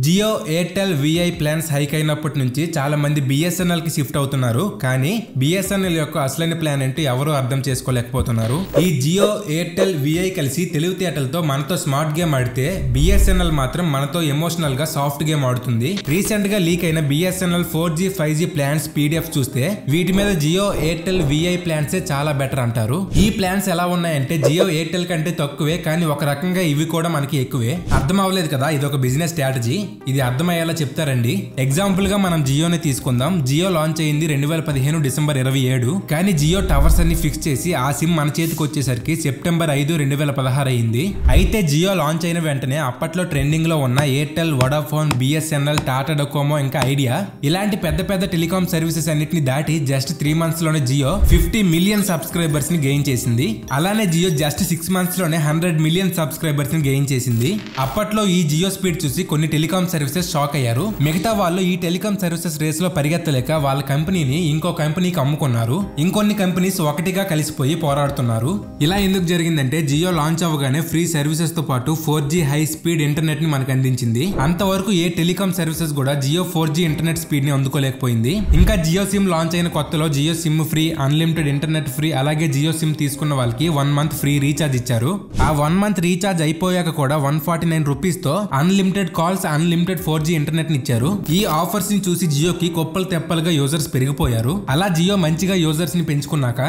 Jio Airtel Vi plans hike అయినప్పటి నుంచి చాలా మంది బిఎస్ఎన్ఎల్ కి షిఫ్ట్ అవుతున్నారు. కానీ బిఎస్ఎన్ఎల్ యొక్క అసలైన ప్లాన్ ఏంటో ఎవరు అర్థం చేసుకోలేకపోతున్నారు. ఈ జియో ఎయిర్టెల్ విఐ కలిసి తెలివితేటలతో మనతో స్మార్ట్ గేమ్ ఆడితే బిఎస్ఎన్ఎల్ మాత్రం మనతో ఎమోషనల్ గా సాఫ్ట్ గేమ్ ఆడుతుంది. రీసెంట్ గా లీక్ అయిన BSNL 4G 5G plans PDF చూస్తే వీటి మీద జియో ఎయిర్టెల్ విఐ ప్లాన్స్ చాలా బెటర్ అంటారు. ఈ ప్లాన్స్ ఎలా ఉన్నాయంటే జియో ఎయిర్టెల్ కంటే తక్కువే, కానీ ఒక రకంగా ఇవి కూడా మనకి ఎక్కువే. అర్థం అవ్వలేదు కదా, ఇది ఒక బిజినెస్ స్ట్రాటజీ. ఇది అర్థమయ్యేలా చెప్తారండి. ఎగ్జాంపుల్ గా మనం జియోని తీసుకుందాం. జియో లాంచ్ అయింది 2015 డిసెంబర్ 27. కానీ జియో టవర్స్ అన్ని ఫిక్స్ చేసి ఆ సిమ్ మన చేతికి వచ్చేసరికి సెప్టెంబర్ 5, 2016 అయింది. అయితే జియో లాంచ్ అయిన వెంటనే అప్పట్లో ట్రెండింగ్ లో ఉన్న Airtel, Vodafone, BSNL, Tata Docomo, ఇంకా ఐడియా ఇలాంటి పెద్ద పెద్ద టెలికాం సర్వీసెస్ అన్నిటిని దాటి జస్ట్ 3 months లోనే జియో 50 మిలియన్ సబ్స్క్రైబర్స్ ని గెయిన్ చేసింది. అలానే జియో జస్ట్ 6 months లోనే 100 మిలియన్ సబ్స్క్రైబర్స్ ని గెయిన్ చేసింది. అప్పట్లో ఈ జియో స్పీడ్ చూసి కొన్ని టెలికాం సర్వీసెస్ షాక్ అయ్యారు. మిగతా వాళ్ళు ఈ టెలికాం సర్వీసెస్ రేస్ లో పరిగెత్తలేక వాళ్ళ కంపెనీని ఇంకో కంపెనీకి అమ్ముకున్నారు. ఇంకొన్ని కంపెనీస్ ఒకటిగా కలిసిపోయి పోరాడుతున్నారు. ఇలా ఎందుకు జరిగిందంటే జియో లాంచ్ అవ్వగానే ఫ్రీ సర్వీసెస్ తో పాటు 4G హై స్పీడ్ ఇంటర్నెట్ ని మనకు అందించింది. అంతవరకు ఏ టెలికాం సర్వీసెస్ కూడా జియో 4G ఇంటర్నెట్ స్పీడ్ ని అందుకోలేకపోయింది. ఇంకా జియో సిమ్ లాంచ్ అయిన కొత్తలో Jio SIM free, unlimited internet free, అలాగే జియో సిమ్ తీసుకున్న వాళ్ళకి 1 month ఫ్రీ రీఛార్జ్ ఇచ్చారు. ఆ 1 month రీఛార్జ్ అయిపోయాక కూడా 149 రూపీస్ తో unlimited calls, unlimited 4G internet ని ఇచ్చారు. ఈ ఆఫర్స్ ని చూసి జియోకి కొప్పలు తెప్పలుగా యూజర్స్ పెరిగిపోయారు. అలా జియో మంచిగా యూజర్స్ ని పెంచుకున్నాక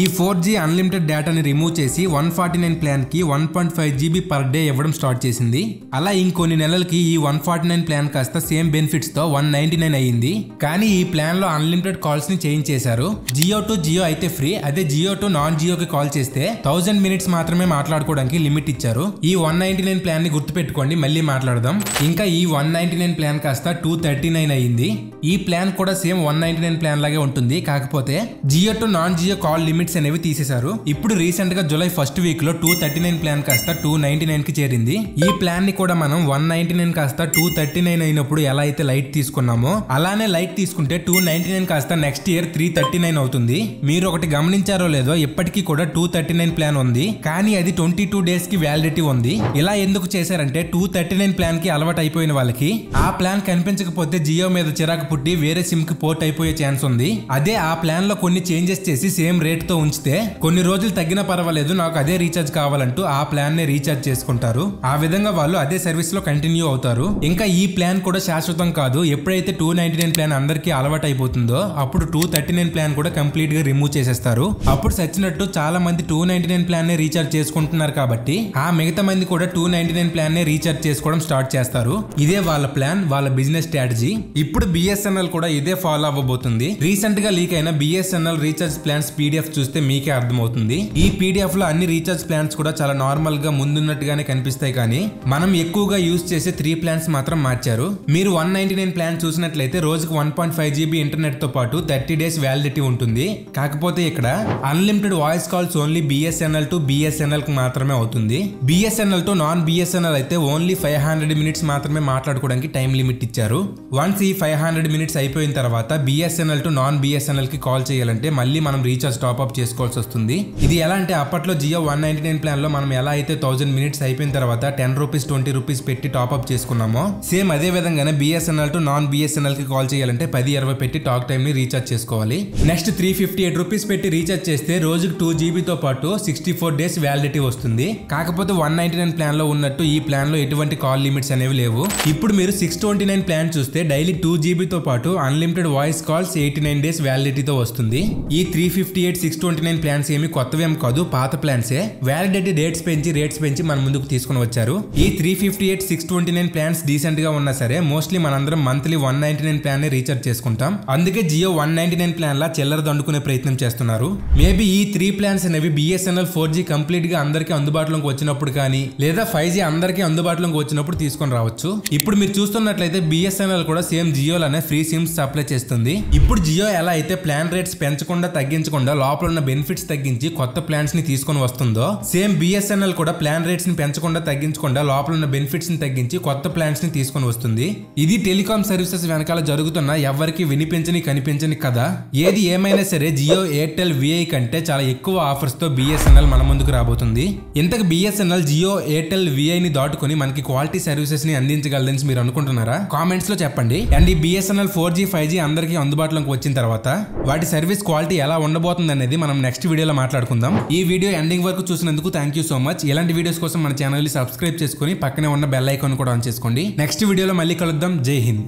ఈ 4G అన్లిమిటెడ్ డేటాని రిమూవ్ చేసి 149 ప్లాన్ కి 1.5 GB పర్ డే ఇవ్వడం స్టార్ట్ చేసింది. అలా ఇంకొన్ని నెలలకి ఈ 149 ప్లాన్ కాస్త సేమ్ బెనిఫిట్స్ తో 199 అయ్యింది. కానీ ఈ ప్లాన్ లో అన్లిమిటెడ్ కాల్స్ ని చేంజ్ చేశారు. జియో టు జియో అయితే ఫ్రీ, అదే జియో టు నాన్ జియోకి కాల్ చేస్తే 1000 minutes మాత్రమే మాట్లాడుకోవడానికి లిమిట్ ఇచ్చారు. ఈ 199 ప్లాన్ ని గుర్తుపెట్టుకోండి, మళ్ళీ మాట్లాడదాం. ఇంకా ఈ 199 ప్లాన్ కాస్త 239 అయ్యింది. ఈ ప్లాన్ కూడా సేమ్ 199 ప్లాన్ లాగే ఉంటుంది. కాకపోతే Jio to non Jio call limits అనేవి తీసేశారు. ఇప్పుడు రీసెంట్ గా జూలై 1st వీక్ లో 239 ప్లాన్ కాస్త 299 కి చేరింది. ఈ ప్లాన్ ని కూడా మనం 199 కాస్త 239 అయినప్పుడు ఎలా అయితే లైట్ తీసుకున్నామో అలానే లైట్ తీసుకుంటే 299 కాస్త నెక్స్ట్ ఇయర్ 339 అవుతుంది. మీరు ఒకటి గమనించారో లేదో, ఇప్పటికీ కూడా 239 ప్లాన్ ఉంది, కానీ అది 22 days కి వ్యాలిడిటీ ఉంది. ఇలా ఎందుకు చేశారంటే 239 ప్లాన్ కి అలవాటు అయిపోయిన వాళ్ళకి ఆ ప్లాన్ కనిపించకపోతే జియో మీద చిరాకు పుట్టి వేరే సిమ్ కి పోర్ట్ అయిపోయే ఛాన్స్ ఉంది. అదే ఆ ప్లాన్ లో కొన్ని చేంజెస్ చేసి సేమ్ రేట్ తో ఉంచితే కొన్ని రోజులు తగ్గినా పర్వాలేదు, నాకు అదే రీఛార్జ్ కావాలంటూ ఆ ప్లాన్ ని రీఛార్జ్ చేసుకుంటారు. ఆ విధంగా వాళ్ళు అదే సర్వీస్ లో కంటిన్యూ అవుతారు. ఇంకా ఈ ప్లాన్ కూడా శాశ్వతం కాదు. ఎప్పుడైతే 299 ప్లాన్ అందరికీ అలవాటు అయిపోతుందో అప్పుడు 239 ప్లాన్ కూడా కంప్లీట్ గా రిమూవ్ చేసేస్తారు. అప్పుడు సచ్చినట్టు చాలా మంది 299 ప్లాన్ నే రీఛార్జ్ చేసుకుంటున్నారు కాబట్టి ఆ మిగతా మంది కూడా 299 ప్లాన్ నే రీఛార్జ్ చేసుకోవడం స్టార్ట్ చేస్తారు. ఇదే వాళ్ళ ప్లాన్, వాళ్ళ బిజినెస్ స్ట్రాటజీ. ఇప్పుడు బిఎస్ఎన్ఎల్ కూడా ఇదే ఫాలో అవ్వబోతుంది. రీసెంట్ గా లీక్ అయిన బిఎస్ఎన్ఎల్ రీఛార్జ్ ప్లాన్స్ పీడిఎఫ్ చూస్తే మీకే అర్థమవుతుంది. ఈ పీడిఎఫ్ లో అన్ని రీఛార్జ్ ప్లాన్స్ కూడా చాలా నార్మల్ గా ముందున్నట్టుగానే కనిపిస్తాయి, కానీ మనం ఎక్కువగా యూజ్ చేసే 3 ప్లాన్స్ మాత్రం మార్చారు. మీరు 199 ప్లాన్ చూసినట్లయితే రోజుకు 1.5 GB ఇంటర్నెట్ తో పాటు 30 days వ్యాలిడిటీ ఉంటుంది. కాకపోతే ఇక్కడ unlimited voice calls only BSNL to BSNL కి మాత్రమే అవుతుంది. బిఎస్ఎన్ఎల్ టు నాన్ బిఎస్ఎన్ఎల్ అయితే ఓన్లీ 500 minutes మాత్రమే మాట్లాడుకోవడానికి టైం లిమిట్ ఇచ్చారు. వన్స్ ఈ 500 minutes అయిపోయిన తర్వాత బిఎస్ఎన్ఎల్ టు నాన్ బిఎస్ఎన్ఎల్ కి కాల్ చేయాలంటే మళ్ళీ మనం రీఛార్జ్ టాప్అప్ చేసుకోవాల్సి వస్తుంది. ఇది ఎలా అంటే అప్పట్లో జియో 199 ప్లాన్ లో మనం ఎలా అయితే 1000 minutes అయిపోయిన తర్వాత 10 రూపీస్ 20 రూపీస్ పెట్టి టాప్అప్ చేసుకున్నామో సేమ్ అదే విధంగానే బిఎస్ఎన్ఎల్ టు నాన్ బిఎస్ఎన్ఎల్ కి కాల్ చేయాలంటే 10-20 పెట్టి టాక్ టైం ని రీఛార్జ్ చేసుకోవాలి. నెక్స్ట్ 358 రూపీస్ పెట్టి రీఛార్జ్ చేస్తే రోజుకు 2 GB తో పాటు 64 days వ్యాలిడిటీ వస్తుంది. కాకపోతే 199 ప్లాన్ లో ఉన్నట్టు ఈ ప్లాన్ లో ఎటువంటి కాల్ లిమిట్స్ అనేవి లేవు. ఇప్పుడు మీరు 629 ప్లాన్ చూస్తే డైలీ 2 GB తో పాటు అన్లిమిటెడ్ వాయిస్ కాల్స్ 89 days వ్యాలిడిటీతో వస్తుంది. ఈ 358, 629 ప్లాన్స్ ఏమి కొత్తవేం కాదు, పాత ప్లాన్సే. వ్యాలిడిటీ రేట్స్ పెంచి మన ముందుకు తీసుకుని వచ్చారు. ఈ 358, 629 ప్లాన్స్ డీసెంట్ గా ఉన్నా సరే మోస్ట్లీ మనందరం మంత్లీ 199 ప్లాన్ ని రీఛార్జ్ చేసుకుంటాం. అందుకే జియో 199 ప్లాన్ లా చిల్లర దండుకునే ప్రయత్నం చేస్తున్నారు. మేబీ ఈ 3 ప్లాన్స్ అనేవి బిఎస్ఎన్ఎల్ 4G కంప్లీట్ గా అందరికీ అందుబాటులోకి వచ్చినప్పుడు కానీ లేదా 5G అందరికీ అందుబాటులోకి వచ్చినప్పుడు తీసుకొని రావచ్చు. ఇప్పుడు మీరు చూస్తున్నట్లయితే బిఎస్ఎన్ఎల్ కూడా సేమ్ జియో లానే ఫ్రీ సిమ్స్ సప్లై చేస్తుంది. ఇప్పుడు జియో ఎలా అయితే ప్లాన్ రేట్స్ పెంచకుండా తగ్గించకుండా లోపల ఉన్న బెనిఫిట్స్ తగ్గించి కొత్త ప్లాన్స్ ని తీసుకొని వస్తుందో సేమ్ బిఎస్ఎన్ఎల్ కూడా ప్లాన్ రేట్స్ ని పెంచకుండా తగ్గించకుండా లోపల ఉన్న బెనిఫిట్స్ ని తగ్గించి కొత్త ప్లాన్స్ ని తీసుకొని వస్తుంది. ఇది టెలికాం సర్వీసెస్ వెనకాల జరుగుతున్న ఎవరికి వినిపించని కనిపించని కదా. ఏది ఏమైనా సరే జియో ఎయిర్టెల్ విఐ కంటే చాలా ఎక్కువ ఆఫర్స్ తో బిఎస్ఎన్ఎల్ మన ముందుకు రాబోతుంది. ఇంతకు బిఎస్ఎన్ఎల్ జియో ఎయిర్టెల్ విఐ ని దాటుకొని మనకి క్వాలిటీ సర్వీసెస్ ని అందించగల చేయగలదని మీరు అనుకుంటున్నారా? కామెంట్స్ లో చెప్పండి. అండ్ ఈ BSNL 4G 5G అందరికీ అందుబాటులోకి వచ్చిన తర్వాత వాటి సర్వీస్ క్వాలిటీ ఎలా ఉండబోతుంది అనేది మనం నెక్స్ట్ వీడియోలో మాట్లాడుకుందాం. ఈ వీడియో ఎండింగ్ వరకు చూసినందుకు థ్యాంక్ యూ సో మచ్. ఇలాంటి వీడియోస్ కోసం మన ఛానల్ ని సబ్స్క్రైబ్ చేసుకుని పక్కనే ఉన్న బెల్ ఐకాన్ కూడా ఆన్ చేసుకోండి. నెక్స్ట్ వీడియోలో మళ్ళీ కలుద్దాం. జై హింద్.